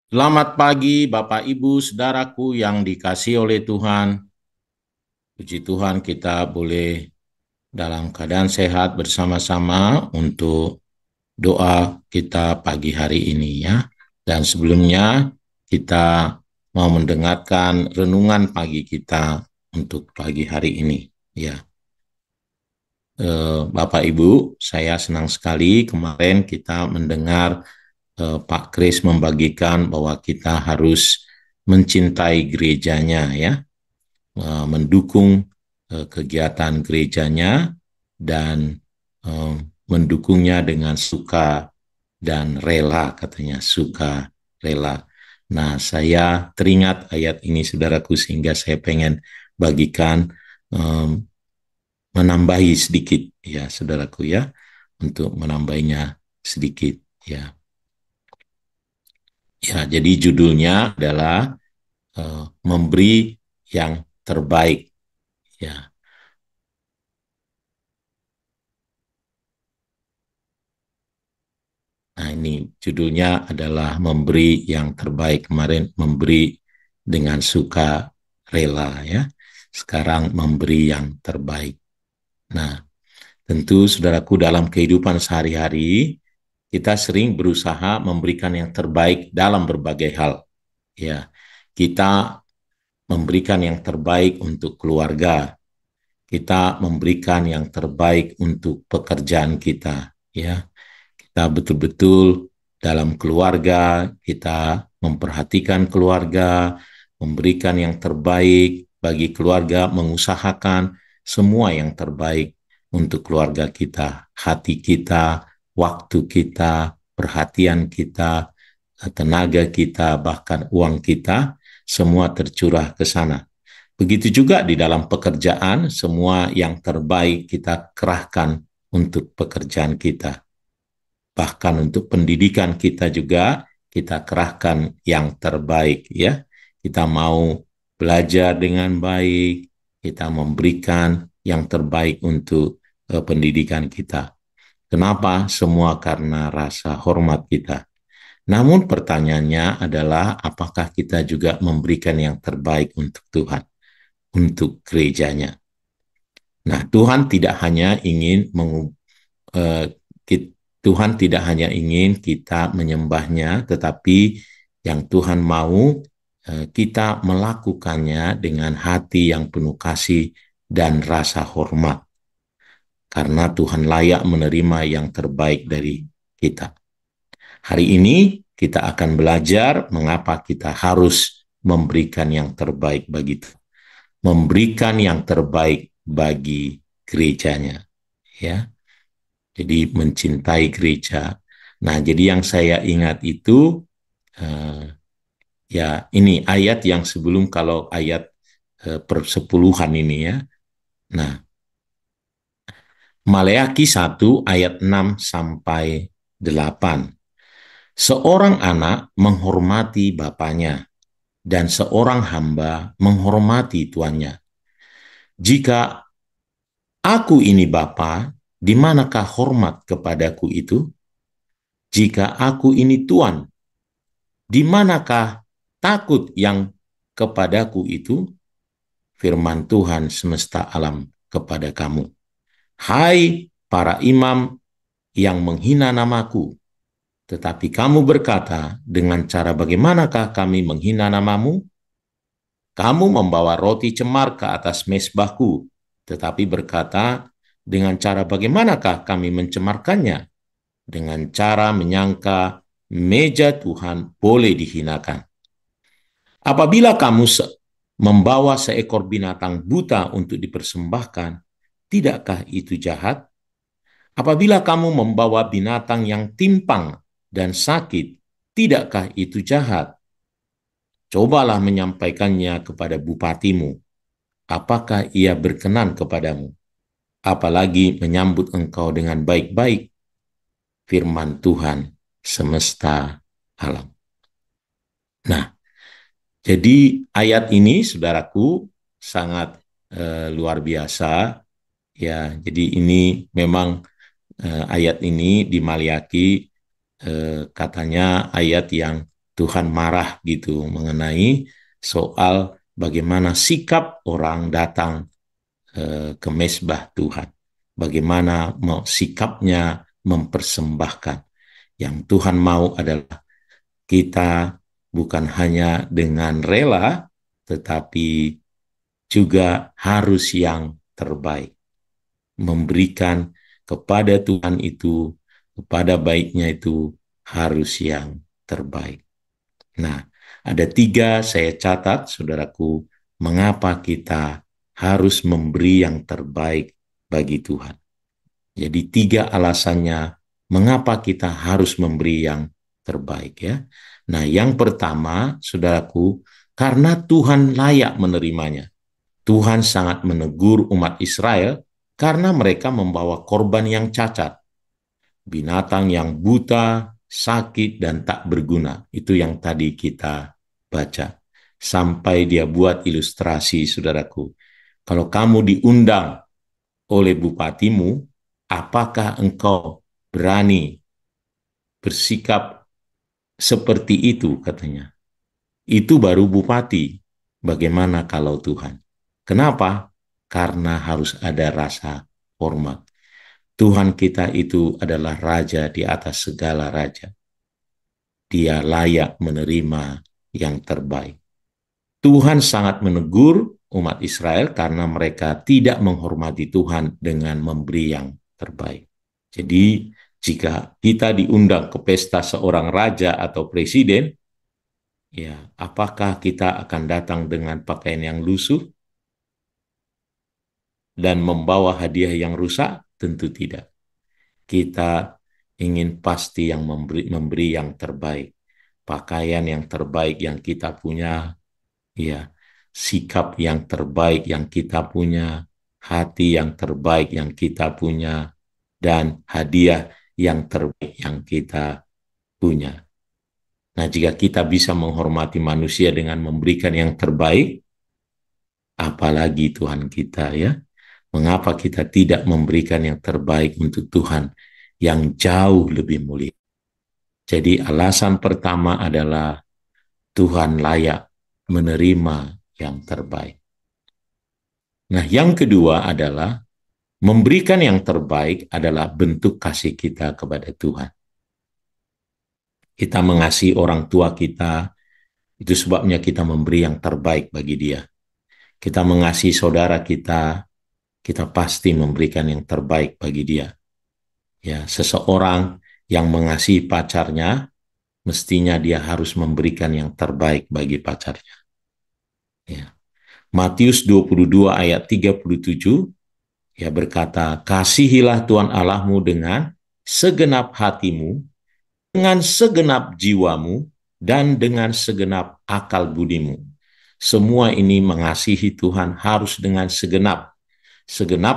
Selamat pagi, Bapak, Ibu, saudaraku yang dikasihi oleh Tuhan. Puji Tuhan, kita boleh dalam keadaan sehat bersama-sama untuk doa kita pagi hari ini ya. Dan sebelumnya kita mau mendengarkan renungan pagi kita untuk pagi hari ini ya. Bapak Ibu, saya senang sekali kemarin kita mendengar Pak Kris membagikan bahwa kita harus mencintai gerejanya ya, mendukung kegiatan gerejanya dan eh, mendukungnya dengan suka dan rela, katanya suka rela. Nah, saya teringat ayat ini saudaraku sehingga saya pengen bagikan, menambahi sedikit ya saudaraku ya, untuk menambahinya sedikit ya. Ya, jadi judulnya adalah memberi yang terbaik ya. Nah, ini judulnya adalah memberi yang terbaik. Kemarin memberi dengan suka rela ya. Sekarang memberi yang terbaik. Nah, tentu saudaraku dalam kehidupan sehari-hari kita sering berusaha memberikan yang terbaik dalam berbagai hal. Ya, kita memberikan yang terbaik untuk keluarga, kita memberikan yang terbaik untuk pekerjaan kita, ya. Kita betul-betul dalam keluarga, kita memperhatikan keluarga, memberikan yang terbaik bagi keluarga, mengusahakan semua yang terbaik untuk keluarga kita, hati kita, waktu kita, perhatian kita, tenaga kita, bahkan uang kita, semua tercurah ke sana. Begitu juga di dalam pekerjaan, semua yang terbaik kita kerahkan untuk pekerjaan kita. Bahkan untuk pendidikan kita juga, kita kerahkan yang terbaik ya. Kita mau belajar dengan baik, kita memberikan yang terbaik untuk pendidikan kita. Kenapa? Semua karena rasa hormat kita. Namun pertanyaannya adalah apakah kita juga memberikan yang terbaik untuk Tuhan, untuk gerejanya. Nah, Tuhan tidak hanya ingin eh, Tuhan tidak hanya ingin kita menyembahnya, tetapi yang Tuhan mau kita melakukannya dengan hati yang penuh kasih dan rasa hormat, karena Tuhan layak menerima yang terbaik dari kita. Hari ini kita akan belajar mengapa kita harus memberikan yang terbaik bagi Tuhan, memberikan yang terbaik bagi gerejanya, ya. Jadi mencintai gereja. Nah, jadi yang saya ingat itu uh, ya ini ayat yang sebelum, kalau ayat persepuluhan ini ya. Nah, Maleakhi 1 ayat 6 sampai 8. Seorang anak menghormati bapaknya dan seorang hamba menghormati tuannya. Jika aku ini bapa, di manakah hormat kepadaku itu? Jika aku ini tuan, di manakah takut yang kepadaku itu? Firman Tuhan semesta alam kepada kamu. Hai para imam yang menghina namaku, tetapi kamu berkata, dengan cara bagaimanakah kami menghina namamu? Kamu membawa roti cemar ke atas mezbahku, tetapi berkata, dengan cara bagaimanakah kami mencemarkannya? Dengan cara menyangka meja Tuhan boleh dihinakan. Apabila kamu membawa seekor binatang buta untuk dipersembahkan, tidakkah itu jahat? Apabila kamu membawa binatang yang timpang dan sakit, tidakkah itu jahat? Cobalah menyampaikannya kepada bupatimu. Apakah ia berkenan kepadamu? Apalagi menyambut engkau dengan baik-baik? Firman Tuhan semesta alam. Nah, jadi ayat ini, saudaraku, sangat luar biasa. Ya, jadi ini memang ayat ini di Maleakhi katanya ayat yang Tuhan marah gitu mengenai soal bagaimana sikap orang datang ke mezbah Tuhan. Bagaimana sikapnya mempersembahkan. Yang Tuhan mau adalah kita bukan hanya dengan rela, tetapi juga harus yang terbaik. Memberikan kepada Tuhan itu, kepada baiknya itu harus yang terbaik. Nah, ada 3 saya catat, saudaraku, mengapa kita harus memberi yang terbaik bagi Tuhan. Jadi 3 alasannya mengapa kita harus memberi yang terbaik ya. Nah, yang pertama, saudaraku, karena Tuhan layak menerimanya. Tuhan sangat menegur umat Israel karena mereka membawa korban yang cacat, binatang yang buta, sakit, dan tak berguna. Itu yang tadi kita baca. Sampai dia buat ilustrasi, saudaraku. Kalau kamu diundang oleh bupatimu, apakah engkau berani bersikap seperti itu, katanya. Itu baru bupati. Bagaimana kalau Tuhan? Kenapa? Karena harus ada rasa hormat. Tuhan kita itu adalah raja di atas segala raja. Dia layak menerima yang terbaik. Tuhan sangat menegur umat Israel karena mereka tidak menghormati Tuhan dengan memberi yang terbaik. Jadi, jika kita diundang ke pesta seorang raja atau presiden, ya, apakah kita akan datang dengan pakaian yang lusuh dan membawa hadiah yang rusak? Tentu tidak. Kita ingin pasti yang memberi yang terbaik. Pakaian yang terbaik yang kita punya, ya, sikap yang terbaik yang kita punya, hati yang terbaik yang kita punya, dan hadiah yang terbaik yang kita punya. Nah, jika kita bisa menghormati manusia dengan memberikan yang terbaik, apalagi Tuhan kita ya. Mengapa kita tidak memberikan yang terbaik untuk Tuhan yang jauh lebih mulia? Jadi alasan pertama adalah Tuhan layak menerima yang terbaik. Nah, yang kedua adalah memberikan yang terbaik adalah bentuk kasih kita kepada Tuhan. Kita mengasihi orang tua kita, itu sebabnya kita memberi yang terbaik bagi dia. Kita mengasihi saudara kita pasti memberikan yang terbaik bagi dia. Ya, seseorang yang mengasihi pacarnya, mestinya dia harus memberikan yang terbaik bagi pacarnya. Ya. Matius 22 ayat 37, ya berkata, kasihilah Tuhan Allahmu dengan segenap hatimu, dengan segenap jiwamu, dan dengan segenap akal budimu. Semua ini mengasihi Tuhan harus dengan segenap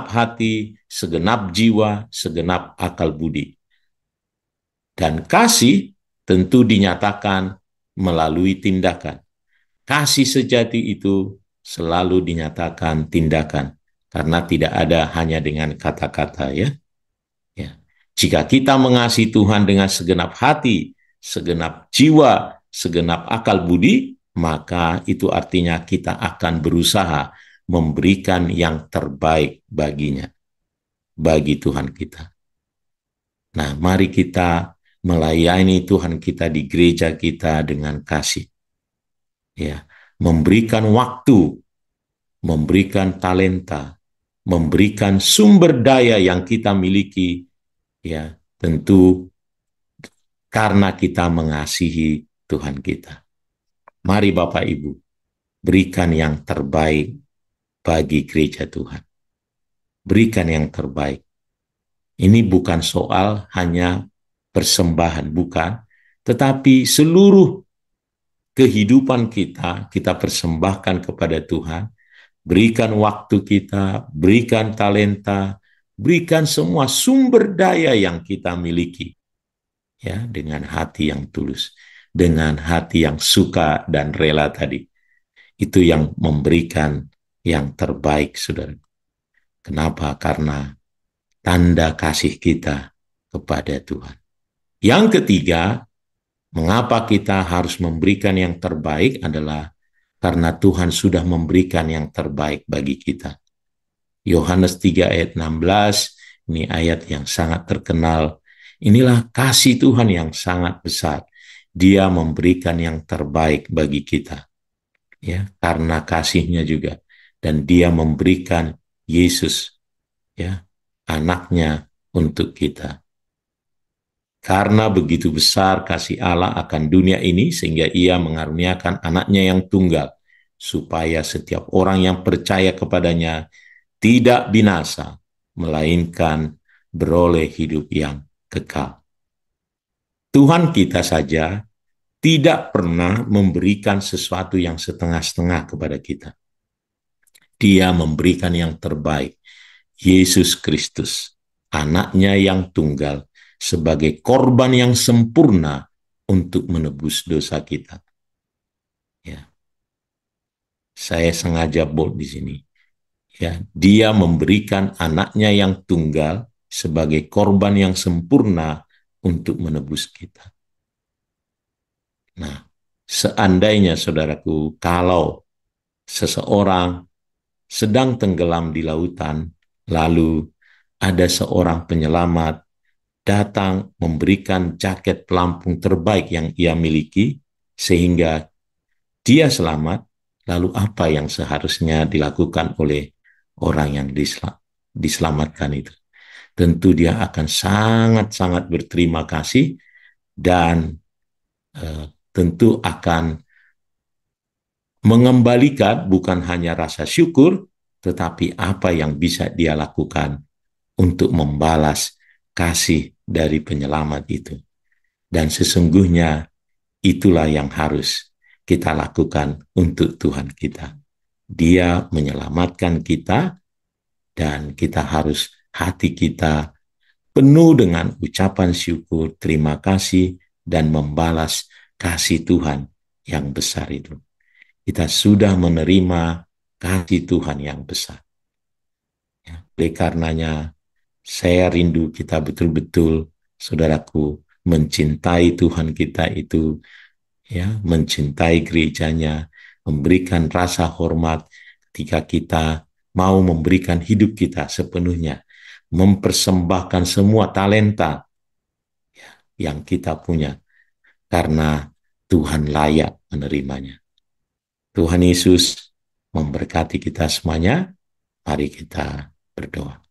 hati, segenap jiwa, segenap akal budi. Dan kasih tentu dinyatakan melalui tindakan. Kasih sejati itu selalu dinyatakan tindakan, karena tidak ada hanya dengan kata-kata ya. Ya. Jika kita mengasihi Tuhan dengan segenap hati, segenap jiwa, segenap akal budi, maka itu artinya kita akan berusaha memberikan yang terbaik baginya, bagi Tuhan kita. Nah, mari kita melayani Tuhan kita di gereja kita dengan kasih. Ya, memberikan waktu, memberikan talenta, memberikan sumber daya yang kita miliki, ya, tentu karena kita mengasihi Tuhan kita. Mari Bapak Ibu, berikan yang terbaik bagi gereja Tuhan. Berikan yang terbaik. Ini bukan soal hanya persembahan, bukan, tetapi seluruh kehidupan kita persembahkan kepada Tuhan. Berikan waktu kita, berikan talenta, berikan semua sumber daya yang kita miliki, ya, dengan hati yang tulus, dengan hati yang suka dan rela tadi. Itu yang memberikan yang terbaik, saudara. Kenapa? Karena tanda kasih kita kepada Tuhan. Yang ketiga, Mengapa kita harus memberikan yang terbaik adalah karena Tuhan sudah memberikan yang terbaik bagi kita. Yohanes 3 ayat 16, ini ayat yang sangat terkenal. Inilah kasih Tuhan yang sangat besar. Dia memberikan yang terbaik bagi kita. Ya, karena kasihnya juga. Dan dia memberikan Yesus, ya, anaknya untuk kita. Karena begitu besar kasih Allah akan dunia ini, sehingga ia mengaruniakan anaknya yang tunggal, supaya setiap orang yang percaya kepadanya tidak binasa, melainkan beroleh hidup yang kekal. Tuhan kita saja tidak pernah memberikan sesuatu yang setengah-setengah kepada kita. Dia memberikan yang terbaik, Yesus Kristus, anaknya yang tunggal, sebagai korban yang sempurna untuk menebus dosa kita. Ya. Saya sengaja bold di sini. Ya, dia memberikan anaknya yang tunggal sebagai korban yang sempurna untuk menebus kita. Nah, seandainya saudaraku, kalau seseorang sedang tenggelam di lautan, lalu ada seorang penyelamat datang memberikan jaket pelampung terbaik yang ia miliki, sehingga dia selamat, lalu apa yang seharusnya dilakukan oleh orang yang diselamatkan itu? Tentu dia akan sangat-sangat berterima kasih dan tentu akan mengembalikan bukan hanya rasa syukur, tetapi apa yang bisa dia lakukan untuk membalas kasih dari penyelamat itu. Dan sesungguhnya itulah yang harus kita lakukan untuk Tuhan kita. Dia menyelamatkan kita dan kita harus hati kita penuh dengan ucapan syukur, terima kasih, dan membalas kasih Tuhan yang besar itu. Kita sudah menerima kasih Tuhan yang besar. Ya, oleh karenanya, saya rindu kita betul-betul, saudaraku, mencintai Tuhan kita itu, ya, mencintai gerejanya, memberikan rasa hormat ketika kita mau memberikan hidup kita sepenuhnya, mempersembahkan semua talenta ya, yang kita punya, karena Tuhan layak menerimanya. Tuhan Yesus memberkati kita semuanya. Mari kita berdoa.